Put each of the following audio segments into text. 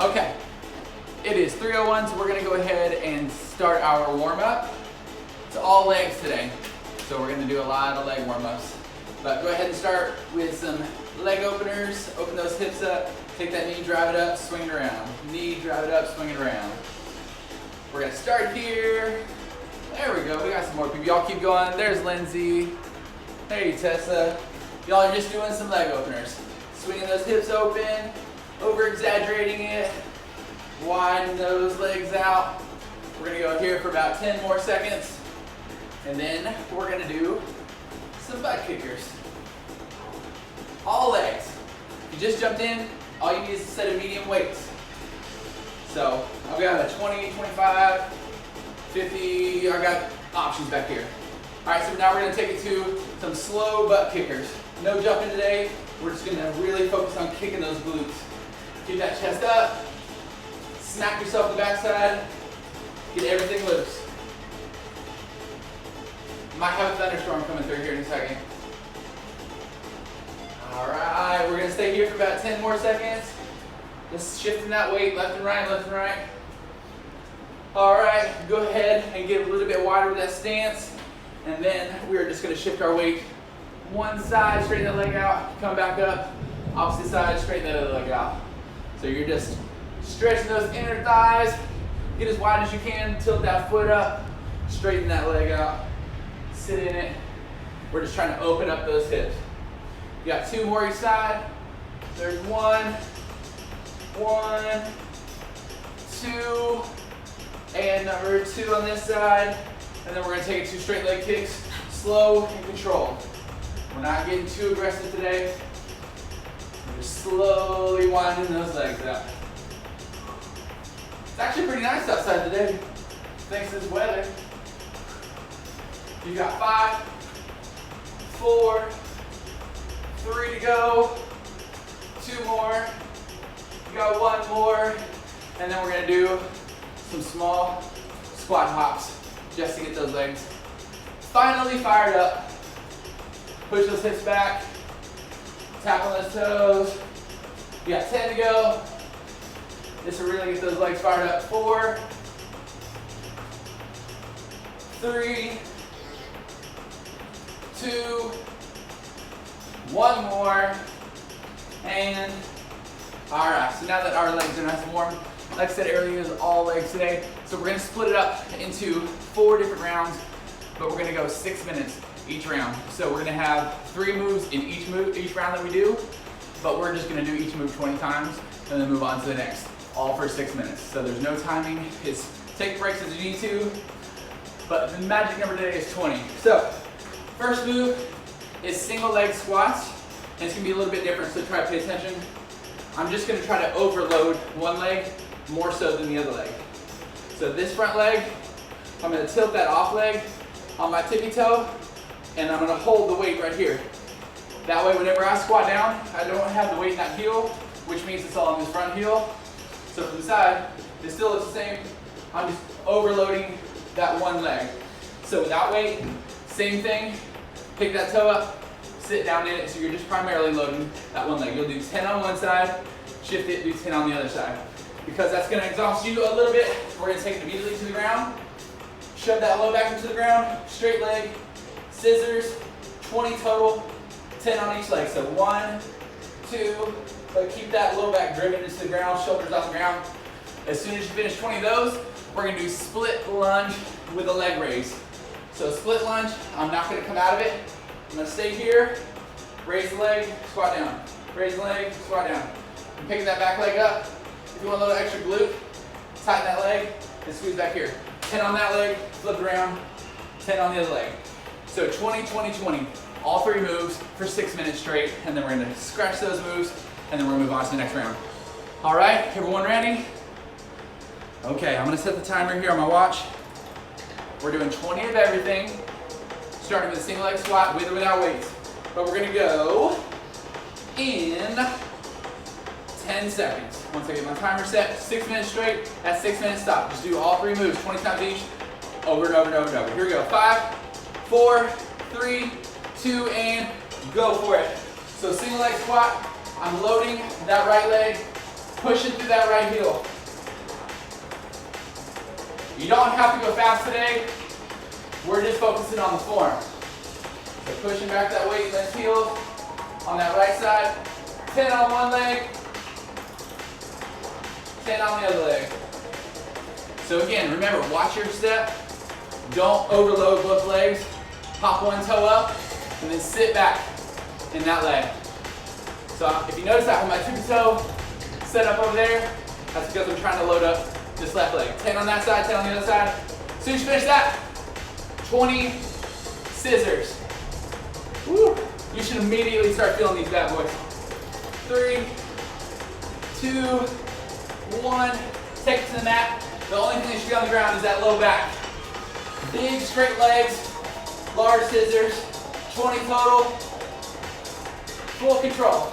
Okay, it is 3:01, so we're gonna go ahead and start our warm-up. It's all legs today, so we're gonna do a lot of leg warm-ups. But go ahead and start with some leg openers. Open those hips up, take that knee, drive it up, swing it around. Knee, drive it up, swing it around. We're gonna start here. There we go, we got some more people. Y'all keep going. There's Lindsay. Hey, Tessa. Y'all are just doing some leg openers. Swinging those hips open, over-exaggerating it. Widen those legs out. We're gonna go here for about 10 more seconds. And then we're gonna do some butt kickers. All legs. If you just jumped in, all you need is a set of medium weights. So I've got a 20, 25, 50, I got options back here. All right, so now we're gonna take it to some slow butt kickers. No jumping today. We're just gonna really focus on kicking those glutes. Keep that chest up. Smack yourself in the backside. Get everything loose. Might have a thunderstorm coming through here in a second. All right, we're gonna stay here for about 10 more seconds. Just shifting that weight left and right, left and right. All right, go ahead and get a little bit wider with that stance. And then we're just gonna shift our weight one side, straighten the leg out, come back up. Opposite side, straighten that other leg out. So you're just stretching those inner thighs. Get as wide as you can, tilt that foot up, straighten that leg out, sit in it. We're just trying to open up those hips. You got 2 more each side. There's 1, 2, and number 2 on this side. And then we're gonna take it 2 straight leg kicks, slow and controlled. We're not getting too aggressive today. We're just slowly winding those legs out. It's actually pretty nice outside today, thanks to this weather. You got 5, 4, 3 to go, 2 more, you got 1 more, and then we're gonna do some small squat hops just to get those legs finally fired up. Push those hips back, tap on those toes. You got 10 to go. This will really get those legs fired up. 4, 3, 2, 1 more, and all right, so now that our legs are nice and warm, like I said earlier, is all legs today. So we're gonna split it up into 4 different rounds, but we're gonna go 6 minutes each round. So we're gonna have 3 moves in each round that we do, but we're just gonna do each move 20 times and then move on to the next, all for 6 minutes. So there's no timing, it's take breaks as you need to, but the magic number today is 20. So first move is single leg squats, and it's gonna be a little bit different, so try to pay attention. I'm just gonna try to overload one leg more so than the other leg. So this front leg, I'm gonna tilt that off leg on my tippy toe, and I'm gonna hold the weight right here. That way, whenever I squat down, I don't have the weight in that heel, which means it's all on this front heel. So from the side, it still looks the same. I'm just overloading that one leg. So without weight, same thing. Pick that toe up, sit down in it, so you're just primarily loading that one leg. You'll do 10 on one side, shift it, do 10 on the other side. Because that's gonna exhaust you a little bit, we're gonna take it immediately to the ground. Shove that low back into the ground, straight leg, scissors, 20 total, 10 on each leg. So 1, 2, but keep that low back driven into the ground, shoulders off the ground. As soon as you finish 20 of those, we're gonna do split lunge with a leg raise. So split lunge, I'm not gonna come out of it. I'm gonna stay here, raise the leg, squat down. Raise the leg, squat down. I'm picking that back leg up. If you want a little extra glute, tighten that leg and squeeze back here. 10 on that leg, flip around, 10 on the other leg. So 20, 20, 20. All 3 moves for 6 minutes straight, and then we're gonna scratch those moves, and then we're gonna move on to the next round. All right, everyone ready? Okay, I'm gonna set the timer here on my watch. We're doing 20 of everything, starting with a single leg squat with or without weights. But we're gonna go in 10 seconds. Once I get my timer set, 6 minutes straight, at 6 minutes stop. Just do all 3 moves, 20 times each, over and over and over and over. Here we go, 5, 4, 3, 2, and go for it. So single leg squat, I'm loading that right leg, Pushing through that right heel. You don't have to go fast today. We're just focusing on the form. So pushing back that weight, left heel on that right side. 10 on one leg, 10 on the other leg. So again, remember, watch your step. Don't overload both legs. Pop one toe up, and then sit back in that leg. So if you notice I have my tippy toe set up over there, that's because I'm trying to load up this left leg. 10 on that side, 10 on the other side. As soon as you finish that, 20 scissors. Woo. You should immediately start feeling these bad boys. 3, 2, 1. Take it to the mat. The only thing that should be on the ground is that low back. Big straight legs, large scissors, 20 total. Full control.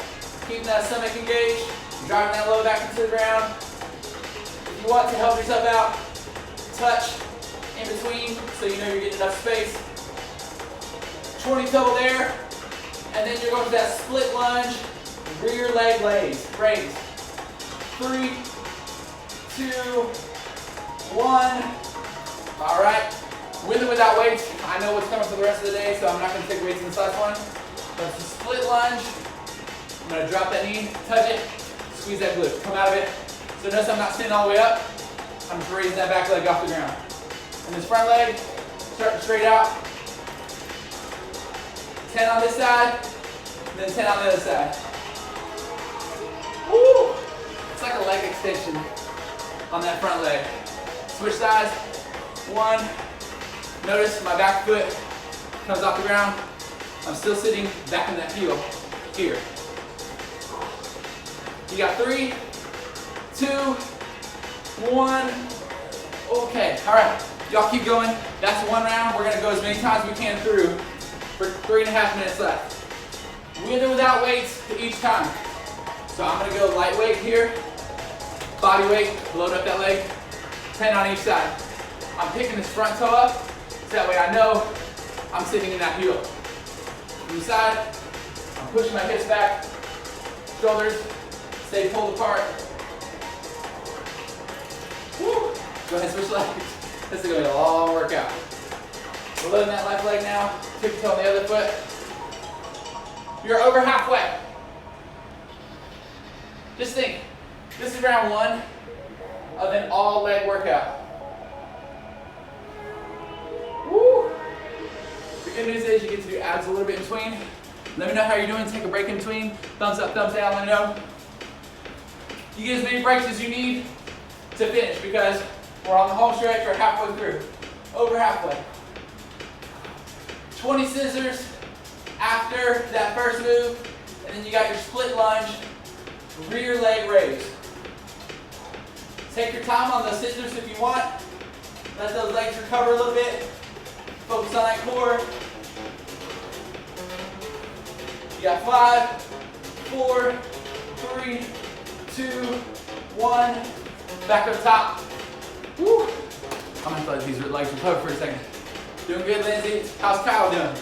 Keeping that stomach engaged, driving that low back into the ground. If you want to help yourself out, touch in between so you know you're getting enough space. 20 total there. And then you're going to that split lunge, rear leg raise. 3, 2, 1. All right. With or without weights, I know what's coming for the rest of the day, so I'm not going to take weights in this last one. But it's a split lunge. I'm going to drop that knee, touch it, squeeze that glute, come out of it. So notice I'm not sitting all the way up. I'm just raising that back leg off the ground. And this front leg, starting straight out. 10 on this side, and then 10 on the other side. Woo! It's like a leg extension on that front leg. Switch sides. 1. Notice my back foot comes off the ground. I'm still sitting back in that heel here. You got 3, 2, 1. Okay, all right. Y'all keep going. That's one round. We're gonna go as many times as we can through for 3.5 minutes left. With or without weights each time. So I'm gonna go lightweight here. Body weight, load up that leg. 10 on each side. I'm picking this front toe up, so that way I know I'm sitting in that heel. From the side, I'm pushing my hips back, shoulders stay pulled apart. Woo. Go ahead and switch legs. This is going to be a long workout. We're loading that left leg now, tippy toe on the other foot. You're over halfway. Just think, this is round 1 of an all leg workout. Woo. The good news is you get to do abs a little bit in between. Let me know how you're doing. Take a break in between. Thumbs up, thumbs down, let me know. You get as many breaks as you need to finish because we're on the home stretch. We're halfway through. Over halfway. 20 scissors after that first move. And then you got your split lunge, rear leg raise. Take your time on the scissors if you want. Let those legs recover a little bit. Focus on that core. You got 5, 4, 3, 2, 1. Back up top. Woo. I'm gonna let these legs recover for a second. Doing good, Lindsay. How's Kyle doing?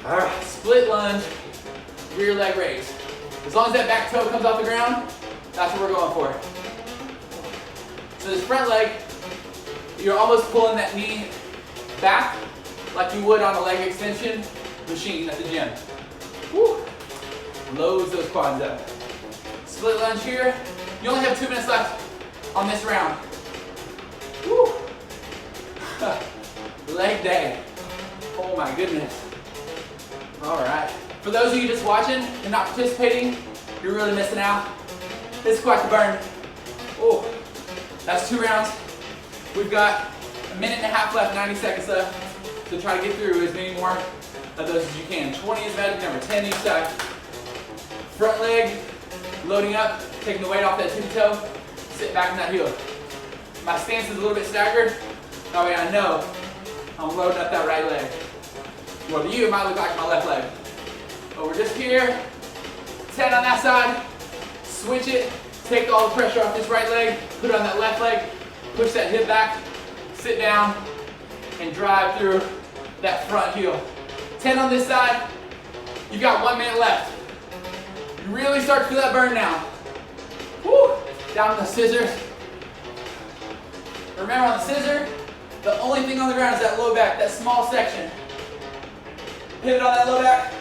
All right. Split lunge, rear leg raise. As long as that back toe comes off the ground, that's what we're going for. So this front leg, you're almost pulling that knee back like you would on a leg extension machine at the gym. Woo. Loads those quads up. Split lunge here. You only have 2 minutes left on this round. Woo. Leg day. Oh my goodness. All right. For those of you just watching and not participating, you're really missing out. This is quite the burn. Oh, that's 2 rounds. We've got 1.5 minutes left, 90 seconds left. So try to get through as many more of those as you can. 20 is magic number, 10 each side. Front leg, loading up, taking the weight off that tippy toe, sit back in that heel. My stance is a little bit staggered. That way I know I'm loading up that right leg. Well, to you, it might look like my left leg. But we're just here, 10 on that side, switch it, take all the pressure off this right leg, put it on that left leg, push that hip back, sit down, and drive through that front heel. 10 on this side, you've got 1 minute left. You really start to feel that burn now. Woo. Down on the scissors. Remember on the scissor, the only thing on the ground is that low back, that small section. Pivot on that low back,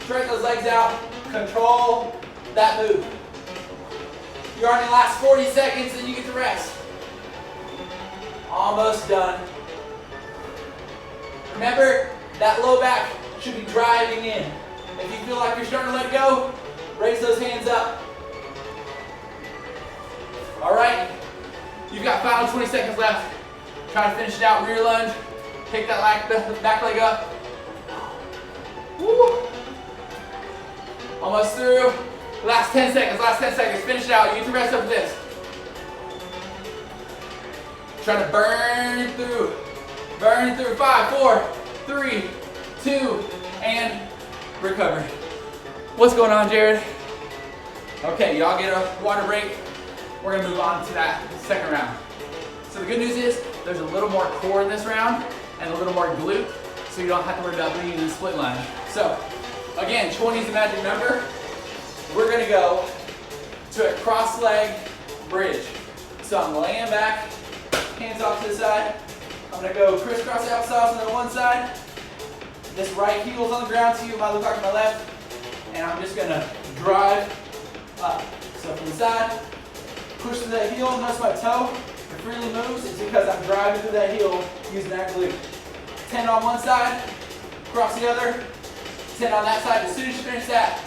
straighten those legs out, control that move. You're on your last 40 seconds and you get to rest. Almost done. Remember, that low back should be driving in. If you feel like you're starting to let go, raise those hands up. All right, you've got final 20 seconds left. Try to finish it out, rear lunge. Take that back leg up. Woo. Almost through. Last 10 seconds, last 10 seconds. Finish it out. You get to rest up with this. Try to burn through. Burn through. 5, 4, 3, 2, and recover. What's going on, Jared? Okay, y'all get a water break. We're gonna move on to that second round. So the good news is there's a little more core in this round and a little more glute, so you don't have to worry about being in a split lunge. So again, 20 is the magic number. We're gonna go to a cross leg bridge. So I'm laying back, hands off to the side. I'm gonna go crisscross applesauce on the one side. This right heel's on the ground to you, my left arm to my left. And I'm just gonna drive up. So from the side, push through that heel, notice my toe, it freely moves. It's because I'm driving through that heel using that glute. 10 on one side, cross the other, 10 on that side. As soon as you finish that,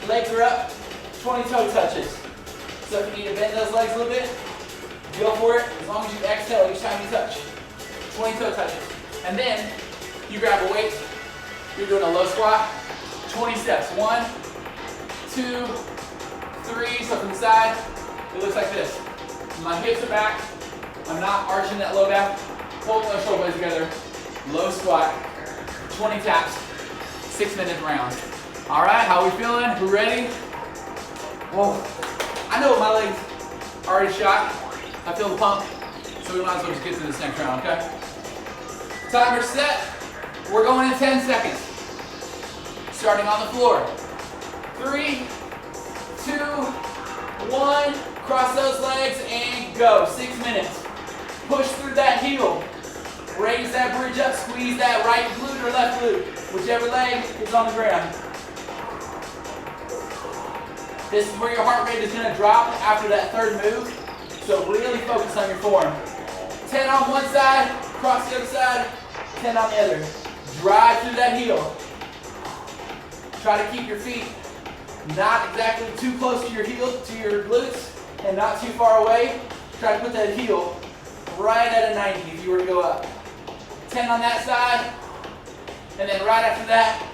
legs are up, 20 toe touches. So if you need to bend those legs a little bit, go for it, as long as you exhale each time you touch. 20 toe touches. And then you grab a weight, you're doing a low squat, 20 steps. 1, 2, 3, so from the side, it looks like this. My hips are back, I'm not arching that low back, holding those shoulder blades together, low squat, 20 taps, 6-minute rounds. All right, how are we feeling? We ready? Whoa, I know my legs are already shot. I feel the pump, so we might as well just get to this next round, okay? Timer set. We're going in 10 seconds. Starting on the floor. 3, 2, 1. Cross those legs and go. 6 minutes. Push through that heel. Raise that bridge up. Squeeze that right glute or left glute. Whichever leg is on the ground. This is where your heart rate is going to drop after that third move. So really focus on your form. 10 on one side, cross the other side, 10 on the other. Drive through that heel. Try to keep your feet not exactly too close to your heel, to your glutes, and not too far away. Try to put that heel right at a 90 if you were to go up. 10 on that side, and then right after that,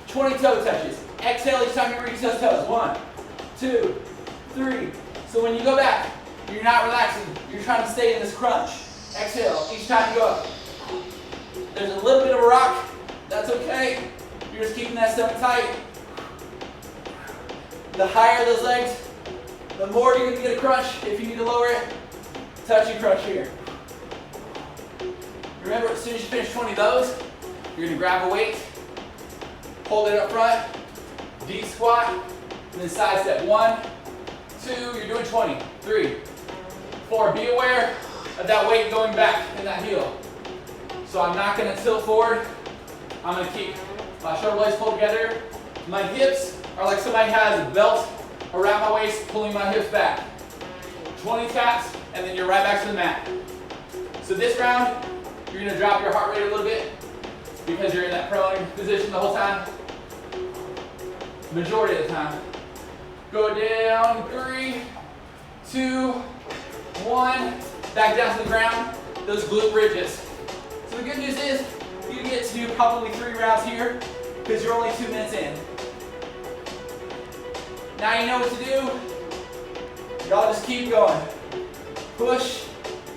20 toe touches. Exhale each time you reach those toes. 1, 2, 3. So when you go back, you're not relaxing. You're trying to stay in this crunch. Exhale each time you go up. There's a little bit of a rock. That's okay. You're just keeping that stomach tight. The higher those legs, the more you're going to get a crunch. If you need to lower it, touch and crunch here. Remember, as soon as you finish 20 of those, you're going to grab a weight, hold it up front, deep squat, and then side step. 1, 2, you're doing 20. 3, 4, be aware of that weight going back in that heel. So I'm not going to tilt forward. I'm going to keep my shoulder blades pulled together. My hips are like somebody has a belt around my waist, pulling my hips back. 20 taps, and then you're right back to the mat. So this round, you're going to drop your heart rate a little bit because you're in that prone position the whole time. Majority of the time. Go down, 3, 2, 1. Back down to the ground. Those glute bridges. So the good news is you get to do probably 3 rounds here because you're only 2 minutes in. Now you know what to do. Y'all just keep going. Push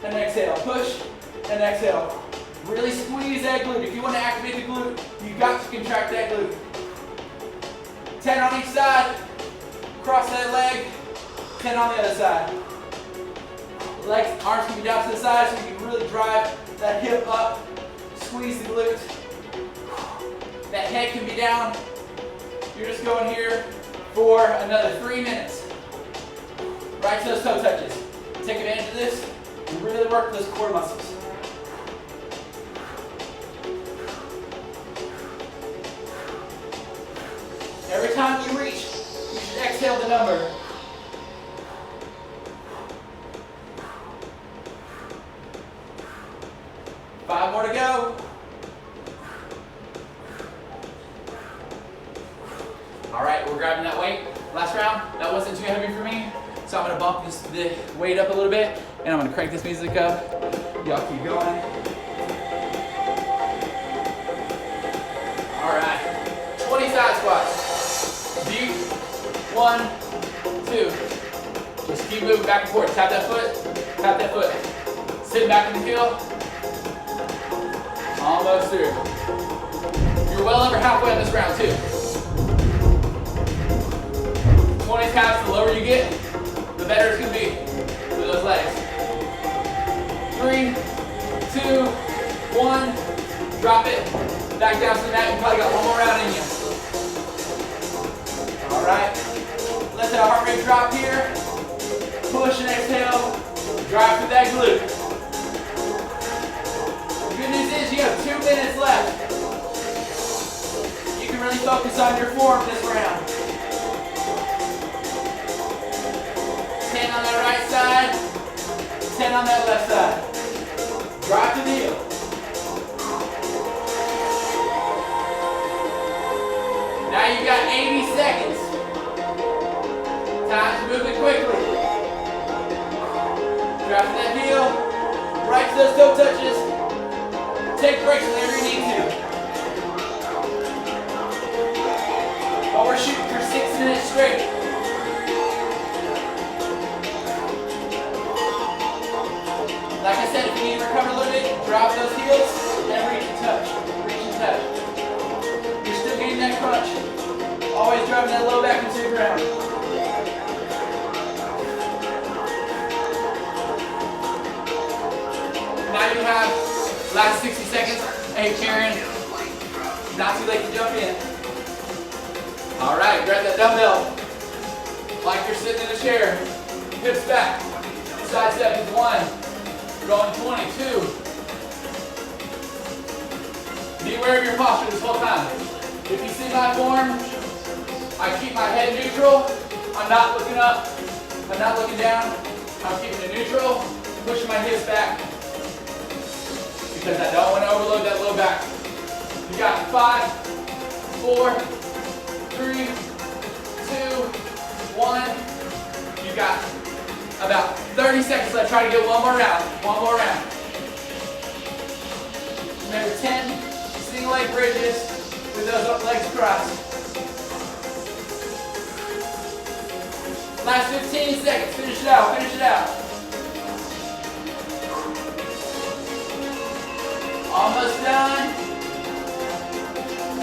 and exhale. Push and exhale. Really squeeze that glute. If you want to activate the glute, you've got to contract that glute. 10 on each side. Cross that leg. 10 on the other side. Legs, arms can be down to the side so you can really drive that hip up. Squeeze the glute. That head can be down. You're just going here for another 3 minutes. right to those toe touches. Take advantage of this and really work those core muscles. Every time you reach, you should exhale the number. Five more to go. All right, we're grabbing that weight. Last round, that wasn't too heavy for me, so I'm gonna bump the weight up a little bit, and I'm gonna crank this music up. Y'all keep going. All right, 20 side squats. Deep, 1, 2. Just keep moving back and forth. Tap that foot, tap that foot. Sit back in the heel. Almost through. You're well over halfway on this round too. 20 counts, the lower you get, the better it's gonna be for those legs. 3, 2, 1, drop it, back down to the mat. You probably got one more round in you. All right, let that heart rate drop here. Push and exhale, drive through that glute. The good news is you have 2 minutes left. You can really focus on your form this round. 10 on that right side, 10 on that left side. Drive to the heel. Now you got 80 seconds. Time to move it quickly. Drive to that heel, right to those toe touches. Take breaks whenever you need to. But we're shooting for 6 minutes straight. Like I said, if you need to recover a little bit, drop those heels and reach and touch. Reach and touch. You're still getting that crunch. Always driving that low back into the ground. Now you have last 60 seconds. Hey Karen, not too late to jump in. All right, grab that dumbbell. Like you're sitting in a chair. Hips back. Side seconds. 1. Going 22. Be aware of your posture this whole time. If you see my form, I keep my head neutral. I'm not looking up. I'm not looking down. I'm keeping it neutral. Pushing my hips back. Because I don't want to overload that low back. You got 5, 4, 3, 2, 1. You got about 30 seconds left. Try to get one more round. One more round. Remember 10 single leg bridges with those legs crossed. Last 15 seconds. Finish it out. Finish it out. Almost done.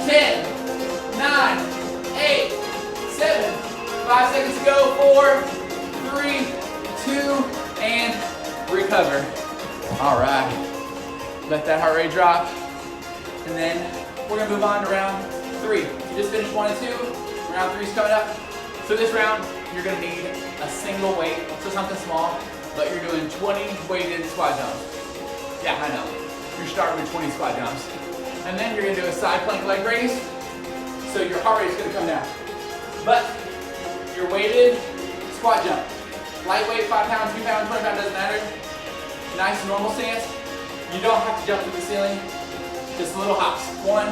10, 9, 8, 7, 5 seconds to go. 4, 3, 2, and recover. All right. Let that heart rate drop. And then we're gonna move on to round 3. You just finished 1 and 2. Round 3 is coming up. So this round, you're gonna need a single weight, so something small, but you're doing 20 weighted squat jumps. Yeah, I know. You're starting with 20 squat jumps. And then you're gonna do a side plank leg raise. So your heart rate is gonna come down. But your weighted squat jump. Lightweight, 5 pounds, 2 pounds, 20 pounds, doesn't matter. Nice normal stance. You don't have to jump to the ceiling. Just little hops. 1,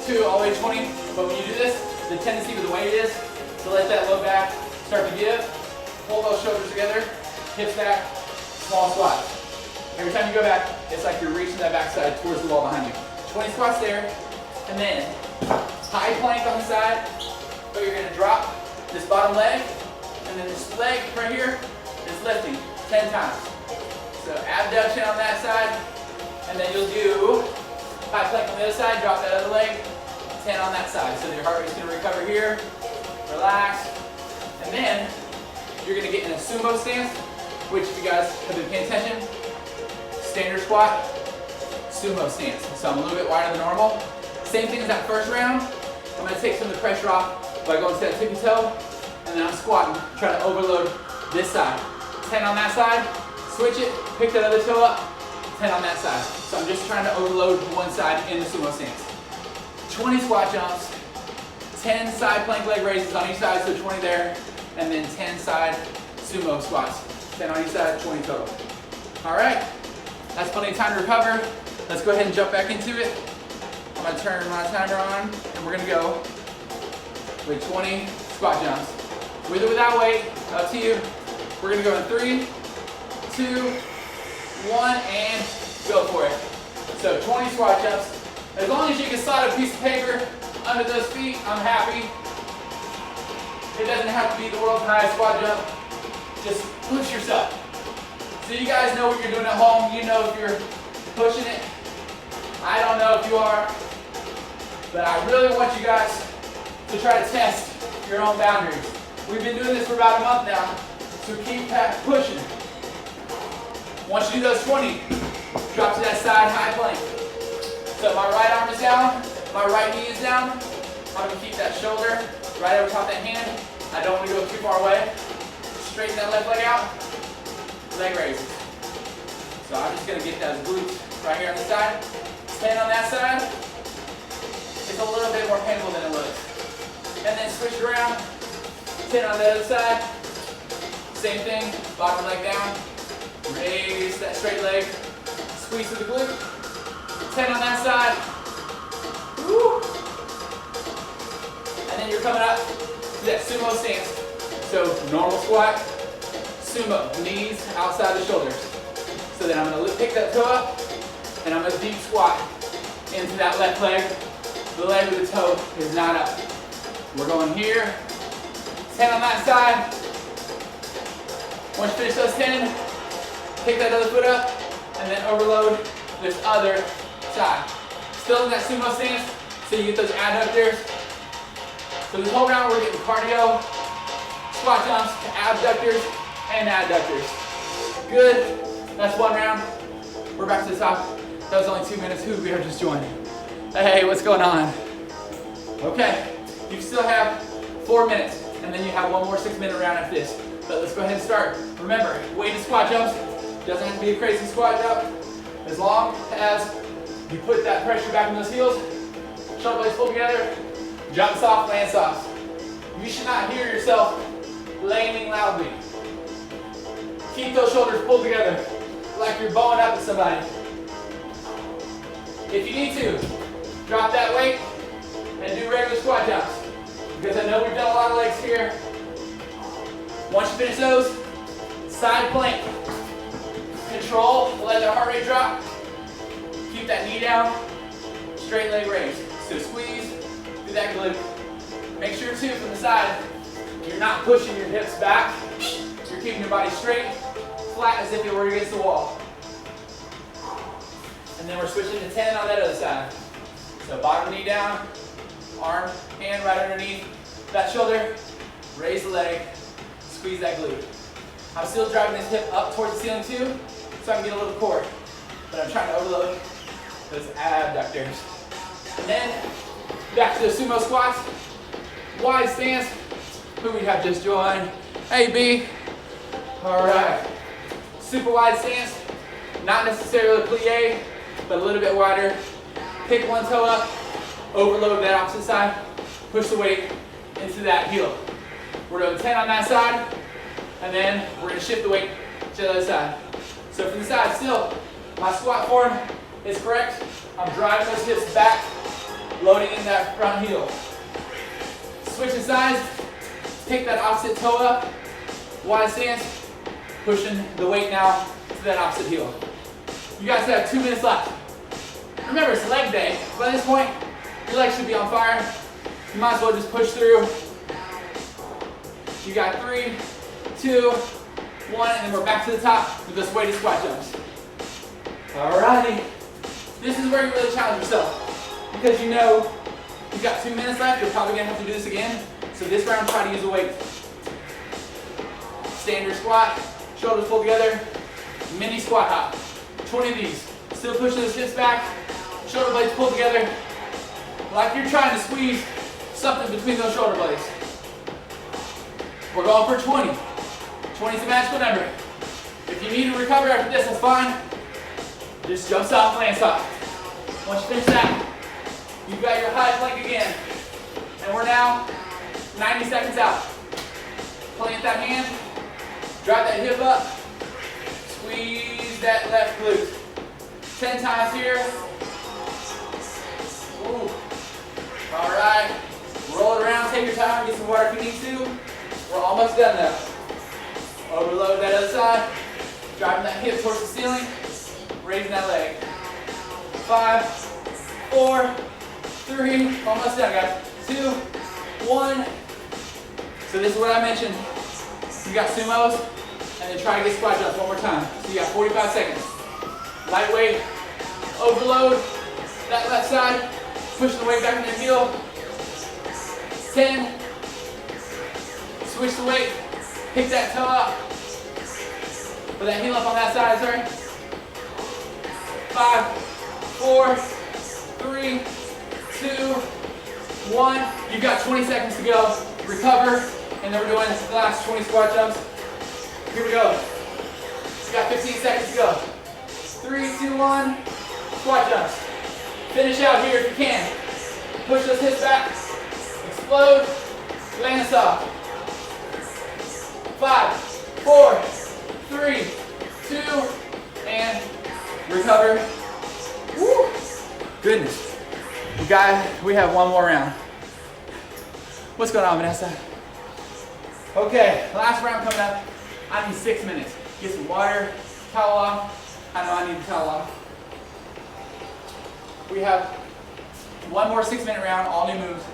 2, all the way to 20. But when you do this, the tendency with the weight is to let that low back start to give. Hold those shoulders together. Hips back. Small squat. Every time you go back, it's like you're reaching that backside towards the wall behind you. 20 squats there. And then high plank on the side. But you're going to drop this bottom leg. And then this leg right here is lifting 10 times. So abduction on that side, and then you'll do high plank on the other side, drop that other leg, 10 on that side. So your heart rate's gonna recover here, relax, and then you're gonna get in a sumo stance, which if you guys have been paying attention, standard squat, sumo stance. So I'm a little bit wider than normal. Same thing as that first round. I'm gonna take some of the pressure off by going to that tippy toe, and then I'm squatting, trying to overload this side. 10 on that side, switch it, pick that other toe up, 10 on that side. So I'm just trying to overload one side in the sumo stance. 20 squat jumps, 10 side plank leg raises on each side, so 20 there, and then 10 side sumo squats. 10 on each side, 20 total. All right, that's plenty of time to recover. Let's go ahead and jump back into it. I'm gonna turn my timer on, and we're gonna go with 20 squat jumps. With or without weight, up to you. We're gonna go in 3, 2, 1, and go for it. So 20 squat jumps. As long as you can slide a piece of paper under those feet, I'm happy. It doesn't have to be the world's highest squat jump. Just push yourself. So you guys know what you're doing at home. You know if you're pushing it. I don't know if you are, but I really want you guys to try to test your own boundaries. We've been doing this for about a month now, so keep pushing. Once you do those 20, drop to that side high plank. So my right arm is down, my right knee is down. I'm gonna keep that shoulder right over top of that hand. I don't want to go too far away. Straighten that left leg out, leg raises. So I'm just gonna get those glutes right here on the side. 10 on that side. It's a little bit more painful than it looks. And then switch it around. 10 on the other side. Same thing, bottom leg down. Raise that straight leg. Squeeze to the glute. 10 on that side. Woo. And then you're coming up to that sumo stance. So normal squat, sumo, knees outside the shoulders. So then I'm gonna pick that toe up, and I'm gonna deep squat into that left leg. The leg with the toe is not up. We're going here. 10 on that side. Once you finish those 10, pick that other foot up, and then overload this other side. Still in that sumo stance, so you get those adductors. So this whole round we're getting cardio, squat jumps, abductors, and adductors. Good. That's one round. We're back to the top. That was only 2 minutes. Who we are just joining. Hey, what's going on? Okay, you still have 4 minutes, and then you have one more 6-minute round after this. But let's go ahead and start. Remember, weighted squat jumps. Doesn't have to be a crazy squat jump. As long as you put that pressure back in those heels, shoulder blades pull together, jump soft, land soft. You should not hear yourself landing loudly. Keep those shoulders pulled together like you're bowing up at somebody. If you need to, drop that weight and do regular squat jumps. Because I know we've done a lot of legs here. Once you finish those, side plank. Control, let that heart rate drop. Keep that knee down, straight leg raise. So squeeze through that glute. Make sure too from the side, you're not pushing your hips back. You're keeping your body straight, flat as if it were against the wall. And then we're switching to 10 on that other side. So bottom knee down, arm, hand right underneath that shoulder, raise the leg, squeeze that glute. I'm still driving this hip up towards the ceiling too, so I can get a little core. But I'm trying to overload those abductors. And then back to the sumo squats. Wide stance. Who we have just joined? Hey B. All right. Super wide stance. Not necessarily plie, but a little bit wider. Pick one toe up, overload that opposite side, push the weight into that heel. We're doing 10 on that side, and then we're gonna shift the weight to the other side. So from the side, still, my squat form is correct. I'm driving those hips back, loading in that front heel. Switching sides, pick that opposite toe up, wide stance, pushing the weight now to that opposite heel. You guys have 2 minutes left. Remember, it's leg day. By this point, your legs should be on fire. You might as well just push through. You got 3, 2, 1, and then we're back to the top with this weighted squat jumps. Alrighty. This is where you really challenge yourself. Because you know you've got 2 minutes left, you're probably gonna have to do this again. So this round, try to use a weight. Standard squat, shoulders pulled together, mini squat hop. 20 of these. Still pushing those hips back, shoulder blades pulled together, like you're trying to squeeze something between those shoulder blades. We're going for 20. 20 is the magical number. If you need to recover after this, that's fine. Just jump soft, land soft. Once you finish that, you've got your high plank again. And we're now 90 seconds out. Plant that hand, drive that hip up, squeeze that left glute. 10 times here. Ooh. All right, roll it around, take your time, get some water if you need to. We're almost done though. Overload that other side, driving that hip towards the ceiling, raising that leg. 5, 4, 3, almost done guys. 2, 1. So this is what I mentioned. You got sumos, and then try to get squat jumps one more time. So you got 45 seconds. Lightweight, overload, that left side, push the weight back in the heel. 10, switch the weight, pick that toe up, put that heel up on that side, sorry. 5, 4, 3, 2, 1. You've got 20 seconds to go. Recover, and then we're doing the last 20 squat jumps. Here we go. You got 15 seconds to go. 3, 2, 1. Squat jumps. Finish out here if you can. Push those hips back. Explode. Land soft. 5, 4, 3, 2, and recover. Woo! Goodness. We have one more round. What's going on, Vanessa? Okay, last round coming up. I need 6 minutes. Get some water, towel off. I know I need a towel off. We have one more 6-minute round, all new moves.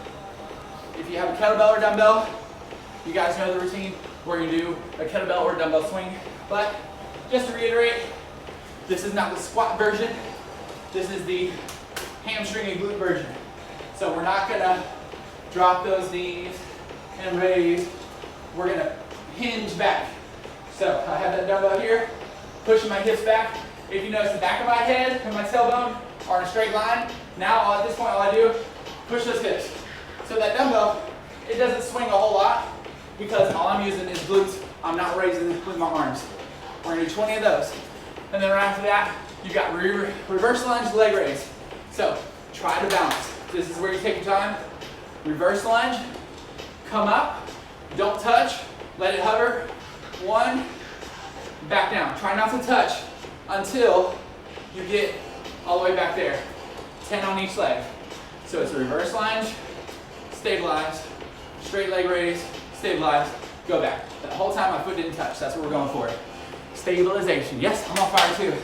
If you have a kettlebell or dumbbell, you guys know the routine where you do a kettlebell or dumbbell swing. But just to reiterate, this is not the squat version. This is the hamstring and glute version. So we're not gonna drop those knees and raise. We're gonna hinge back. So I have that dumbbell here, pushing my hips back. If you notice the back of my head and my tailbone are in a straight line, now at this point all I do, push those hips. So that dumbbell, it doesn't swing a whole lot because all I'm using is glutes. I'm not raising with my arms. We're gonna do 20 of those. And then right after that, you got reverse lunge, leg raise. So try to balance. This is where you take your time. Reverse lunge, come up, don't touch, let it hover. 1, back down. Try not to touch until you get all the way back there. 10 on each leg. So it's a reverse lunge, stabilize, straight leg raise, stabilize, go back. The whole time my foot didn't touch. That's what we're going for. Stabilization. Yes, I'm on fire too.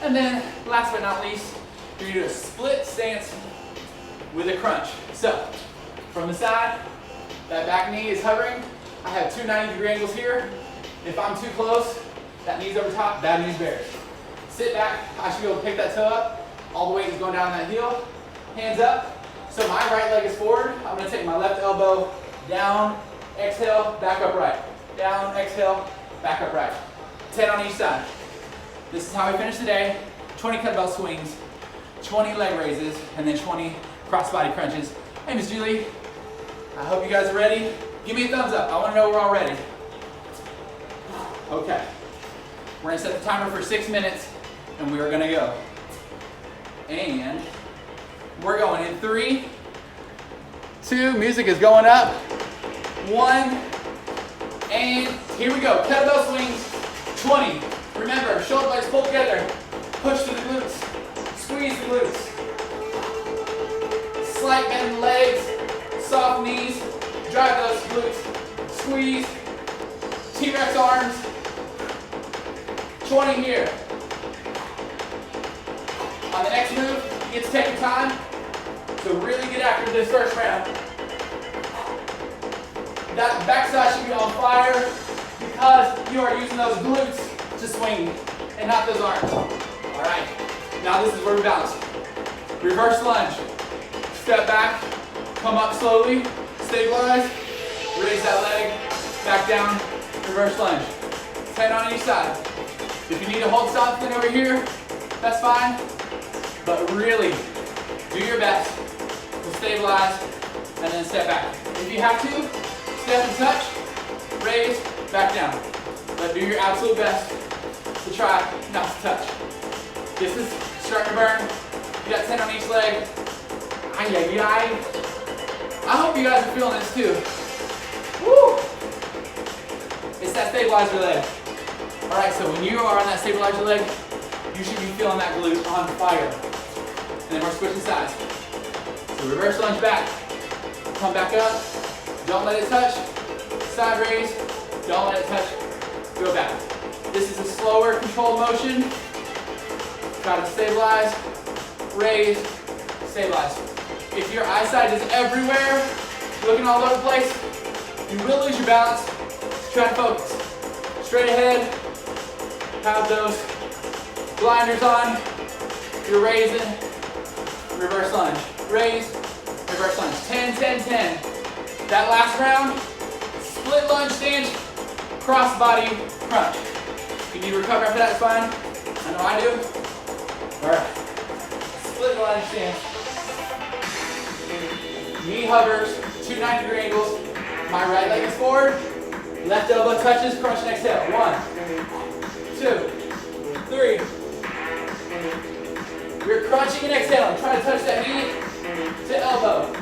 And then last but not least, you're gonna do a split stance with a crunch. So from the side, that back knee is hovering. I have two 90-degree angles here. If I'm too close, that knee's over top, that knee's bare. Sit back, I should be able to pick that toe up. All the weight is going down that heel. Hands up. So my right leg is forward. I'm gonna take my left elbow down, exhale, back up right. Down, exhale, back up right. 10 on each side. This is how we finish the day. 20 kettlebell swings, 20 leg raises, and then 20 cross-body crunches. Hey, Miss Julie. I hope you guys are ready. Give me a thumbs up. I want to know we're all ready. Okay. We're going to set the timer for 6 minutes, and we are going to go. And we're going in 3, 2, music is going up. 1, and here we go. Kettlebell swings, 20. Remember, shoulder blades pull together. Push to the glutes. Squeeze the glutes. Slight bend in the legs. Soft knees. Drive those glutes. Squeeze. T-Rex arms. 20 here. On the next move, you get to take your time. So really get after this first round. That backside should be on fire because you are using those glutes to swing and not those arms. All right, now this is where we balance. Reverse lunge, step back, come up slowly, stabilize, raise that leg, back down, reverse lunge. 10 on each side. If you need to hold something over here, that's fine, but really do your best to stabilize and then step back. If you have to, step and touch, raise, back down. but do your absolute best to try not to touch. This is starting to burn. You got 10 on each leg. Ay, ay, ay. I hope you guys are feeling this too. Woo! It's that stabilizer leg. All right, so when you are on that stabilizer leg, you should be feeling that glute on fire. And then we're switching sides. So reverse lunge back. Come back up. Don't let it touch. Side raise. Don't let it touch. Go back. This is a slower, controlled motion. Try to stabilize, raise, stabilize. If your eyesight is everywhere, looking all over the place, you will lose your balance. Try to focus. Straight ahead. Have those blinders on. You're raising. Reverse lunge. Raise. Reverse lunge. 10, 10, 10. That last round, split lunge stance, cross body crunch. If you need to recover after that, it's fine. I know I do. All right. Split lunge stance. Knee hovers, 2 90-degree angles. My right leg is forward. Left elbow touches, crunch and exhale. 1, 2, 3. You're crunching and exhaling. Try to touch that knee to elbow.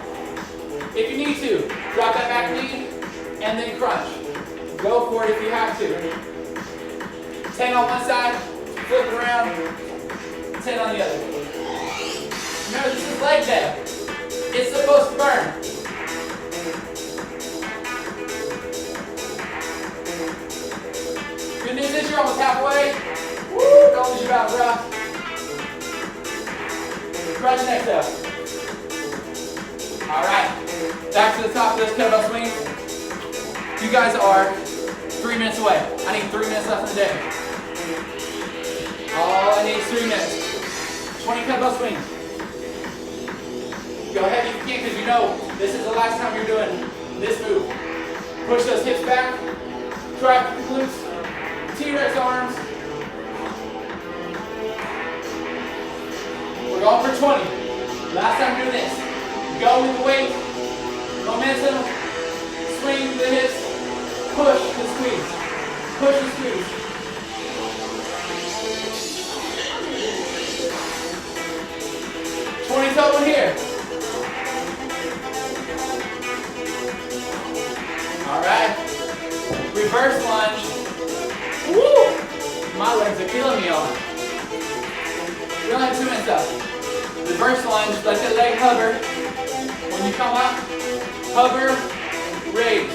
If you need to, drop that back knee and then crunch. Go for it if you have to. 10 on one side, flip it around, 10 on the other. Remember, this is leg day. It's supposed to burn. Good news is you're almost halfway. Woo! Don't lose your balance, bro. Crunch and exhale. All right. Back to the top of this kettlebell swing. You guys are 3 minutes away. I need 3 minutes left in the day. All I need is 3 minutes. 20 kettlebell swings. Go ahead if you can, because you know this is the last time you're doing this move. Push those hips back. Try the glutes. T-Rex arms. We're going for 20. Last time doing this. Go with the weight. Momentum. Swing the hips. Push and squeeze. Push and squeeze. Total here. All right. Reverse lunge. Woo! My legs are killing me on. We only have 2 minutes left. Reverse lunge. Let that leg hover. When you come up, hover, raise.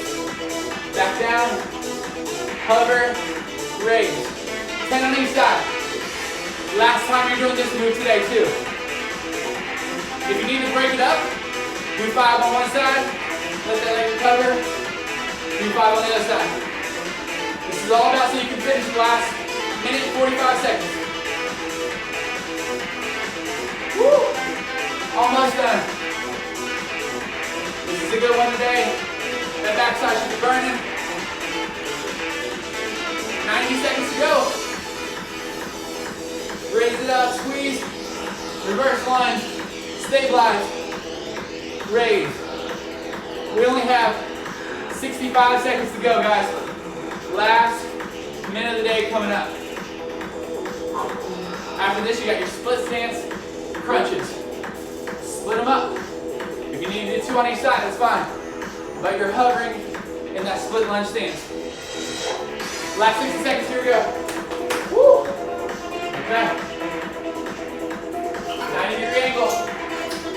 Back down, hover, raise. 10 on each side. Last time you're doing this move today too. If you need to break it up, do 5 on one side, let that leg recover, do 5 on the other side. This is all about so you can finish the last minute and 45 seconds. Woo! Almost done. This is a good one today. That backside should be burning. 90 seconds to go. Raise it up, squeeze. Reverse lunge. Stabilize. Raise. We only have 65 seconds to go, guys. Last minute of the day coming up. After this, you got your split stance crunches. Split them up. If you need to do 2 on each side, that's fine. But you're hovering in that split lunge stance. Last 60 seconds, here we go. Woo! Okay. 90-degree angle.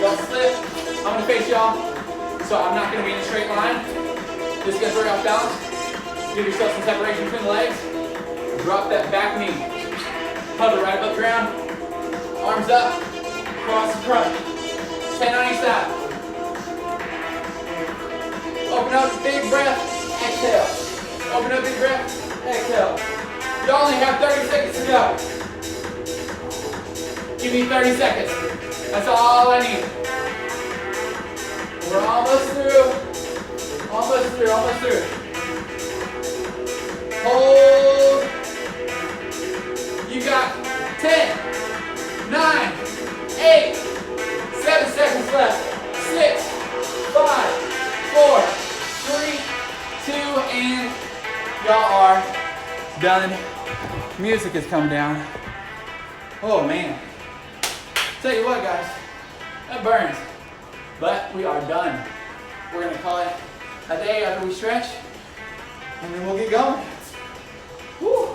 Don't slip. I'm gonna face y'all, so I'm not gonna be in a straight line. Just gonna throw you off balance. Give yourself some separation between the legs. Drop that back knee. Hover right above the ground. Arms up. Cross and crunch. 10 on each side. Open up, big breath, exhale. Open up, big breath, exhale. You only have 30 seconds to go. Give me 30 seconds. That's all I need. We're almost through. Almost through, almost through. Hold. You got 10, 9, 8, 7 seconds left. 6, 5, 4, 3, 2, and y'all are Music has come down. Oh man. Tell you what guys, that burns. But we are done. We're gonna call it a day after we stretch, and then we'll get going. Woo.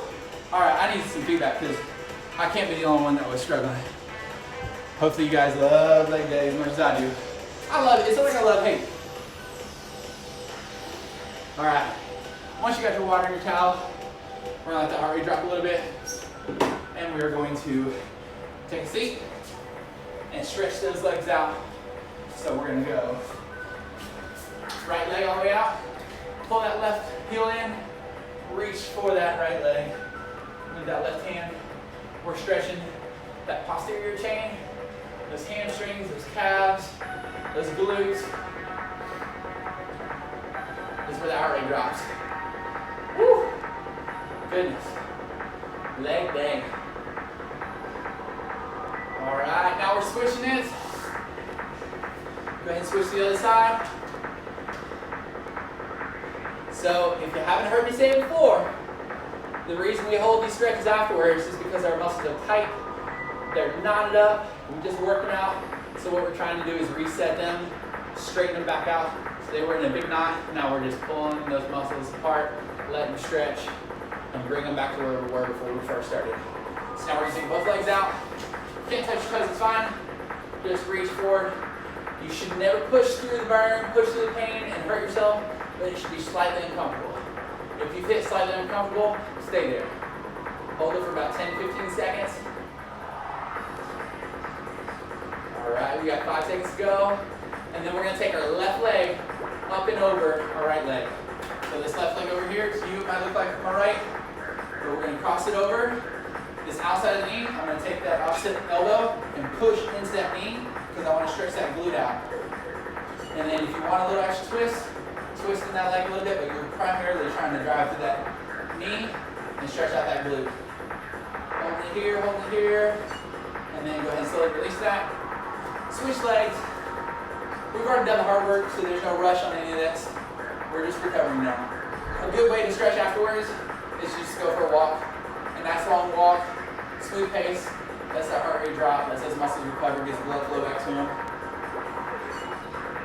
All right, I need some feedback because I can't be the only one that was struggling. Hopefully you guys love leg day as much as I do. I love it, it's like I love hate. All right, once you got your water in your towel, we're gonna let the heart rate drop a little bit, and we're going to take a seat and stretch those legs out. So we're gonna go right leg all the way out, pull that left heel in, reach for that right leg. With that left hand, we're stretching that posterior chain, those hamstrings, those calves, those glutes. This is where the heart rate drops. Woo! Goodness. Leg day. All right, now we're switching it. Go ahead and switch to the other side. So if you haven't heard me say it before, the reason we hold these stretches afterwards is because our muscles are tight, they're knotted up, we're just working out. So what we're trying to do is reset them, straighten them back out. So they were in a big knot, now we're just pulling those muscles apart, letting them stretch, and bring them back to where we were before we first started. So now we're gonna take both legs out. Can't touch your toes, it's fine. Just reach forward. You should never push through the burn, push through the pain, and hurt yourself, but it should be slightly uncomfortable. If you feel slightly uncomfortable, stay there. Hold it for about 10-15 seconds. All right, we got 5 seconds to go. And then we're gonna take our left leg up and over our right leg. So this left leg over here, to you it might look like my right, but we're gonna cross it over. This outside of the knee, I'm gonna take that opposite elbow and push into that knee because I wanna stretch that glute out. And then if you want a little extra twist, twisting that leg a little bit, but you're primarily trying to drive to that knee and stretch out that glute. Hold it here, and then go ahead and slowly release that. Switch legs. We've already done the hard work, so there's no rush on any of this. We're just recovering now. A good way to stretch afterwards is just go for a walk. A nice long walk, smooth pace, lets that heart rate drop, lets those muscles recover, gets the blood flow back to them.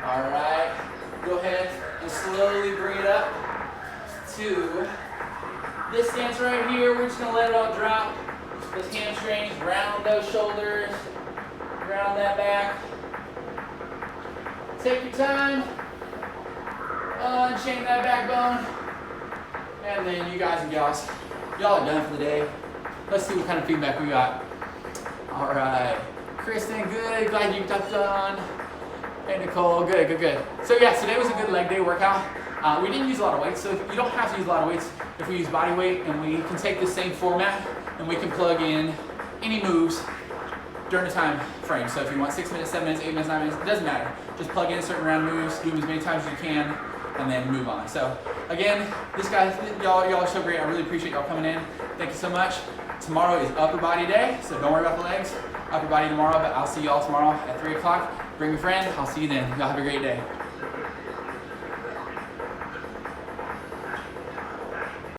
All right, go ahead and slowly bring it up to this stance right here. We're just gonna let it all drop. Those hamstrings, round those shoulders, round that back. Take your time, unchain that backbone, and then you guys and gals, y'all are done for the day. Let's see what kind of feedback we got. All right, Kristen, good, glad you got done. Hey Nicole, good. So yeah, today was a good leg day workout. We didn't use a lot of weights, so you don't have to use a lot of weights if we use body weight, and we can take the same format and we can plug in any moves during the time frame. So if you want 6 minutes, 7 minutes, 8 minutes, 9 minutes, it doesn't matter. Just plug in certain round moves, do them as many times as you can, and then move on. So again, y'all are so great. I really appreciate y'all coming in. Thank you so much. Tomorrow is upper body day, so don't worry about the legs. Upper body tomorrow, but I'll see y'all tomorrow at 3 o'clock. Bring a friend. I'll see you then. Y'all have a great day.